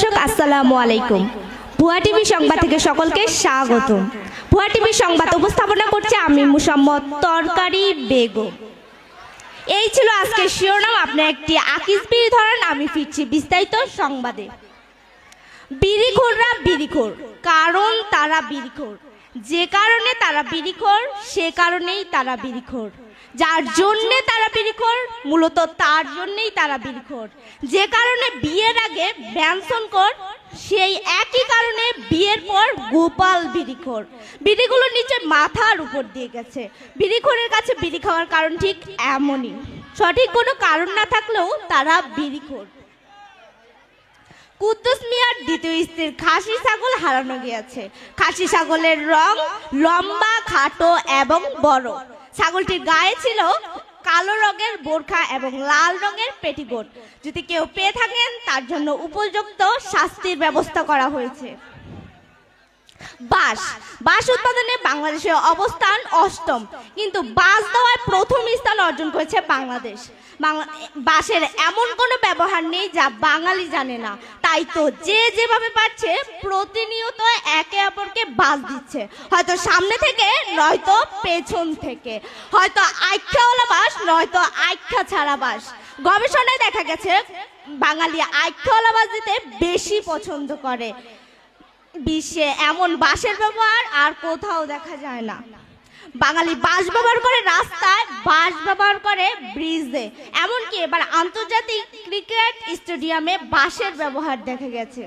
দর্শক আসসালামু আলাইকুম। ভুয়া টিভি সংবাদ থেকে সকলকে স্বাগত। ভুয়া টিভি সংবাদ উপস্থাপনা করছে আমি মুসাম্মদ তরকারি বেগম। এই ছিল আজকের শিরোনাম। আপনি একটি আকিস বিড়ি ধরেন, আমি ফিরছি বিস্তারিত সংবাদে। বিড়িখোররা বিড়িখোর, কারণ তারা বিড়িখোর। যে কারণে তারা বিড়িখোর, সে কারণেই তারা বিড়িখোর। যার জন্যে তারা বিড়িখোর, মূলত তার জন্যেই তারা বিড়িখোর। যে কারণে বিয়ের আগে ব্যঞ্জন কর, সেই একই কারণে বিয়ের পর গোপাল বিড়িখোর। বিড়িগুলো নিচে মাথার উপর দিয়ে গেছে। বিড়িখোরের কাছে বিড়ি খাওয়ার কারণ ঠিক এমনই। সঠিক কোনো কারণ না থাকলেও তারা বিড়িখোর। কুদ্দুস মিয়ার দ্বিতীয় স্ত্রীর খাসি ছাগল হারানো গিয়েছে। খাসি ছাগলের রং লম্বা, খাটো এবং বড়। ছাগলটির গায়ে ছিল কালো রঙের বোরখা এবং লাল রঙের পেটিকোট। যদি কেউ পেয়ে থাকেন, তার জন্য উপযুক্ত শাস্তির ব্যবস্থা করা হয়েছে। বাঁশ উৎপাদনে বাংলাদেশের অবস্থান অষ্টম, কিন্তু বাঁশ দেওয়ায় প্রথম স্থান অর্জন করেছে বাংলাদেশ। বাঁশের এমন কোনো ব্যবহার নেই যা বাঙালি জানে না। তাই তো যে যেভাবে পারছে প্রতিনিয়ত একে অপরকে বাঁশ দিচ্ছে, হয়তো সামনে থেকে, নয়তো পেছন থেকে, হয়তো আইখ্যাওয়ালা বাঁশ, নয়তো আইখ্যা ছাড়া বাঁশ। গবেষণায় দেখা গেছে বাঙালি আইখ্যাওয়ালা বাঁশ দিতে বেশি পছন্দ করে। বিশ্বে এমন বাঁশের ব্যবহার আর কোথাও দেখা যায় না। বাঙালি বাঁশ ব্যবহার করে রাস্তায়, বাঁশ ব্যবহার করে ব্রিজে, এমনকি এবার আন্তর্জাতিক ক্রিকেট স্টেডিয়ামে বাঁশের ব্যবহার দেখা গেছে।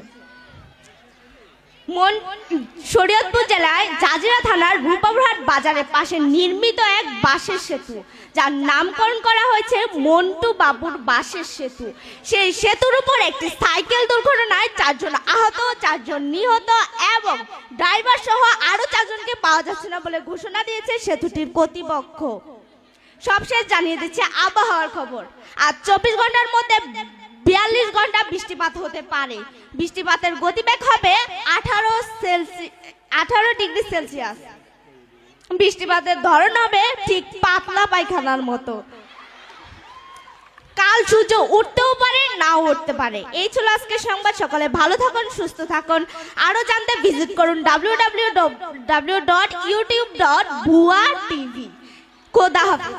শরীয়তপুর জেলায় জাজিরা থানার রূপাবরহাট বাজারের পাশে নির্মিত এক বাঁশের সেতু, যার নামকরণ করা হয়েছে মন্টু বাবুর বাঁশের সেতু। সেই সেতুর উপর একটি সাইকেল দুর্ঘটনায় 4 জন আহত, 4 জন নিহত এবং ড্রাইভার সহ আরো 4 জনকে পাওয়া যাচ্ছে না বলে ঘোষণা দিয়েছে সেতুটির কর্তৃপক্ষ। সবশেষ জানিয়ে দিচ্ছে আবহাওয়ার খবর। আজ 24 ঘন্টার মধ্যে 42 ঘন্টা বৃষ্টিপাত হতে পারে। বৃষ্টিপাতের গতিবেগ হবে 18 ডিগ্রি সেলসিয়াস। বৃষ্টিপাতের ধরন হবে ঠিক পাতলা পায়খানার মতো। কাল সূর্য উঠতেও পারে, নাও উঠতে পারে। এই ছিল আজকের সংবাদ। সকালে ভালো থাকুন, সুস্থ থাকুন। আরো জানতে ভিজিট করুন www.youtube.bhuatv। খোদা হাফেজ।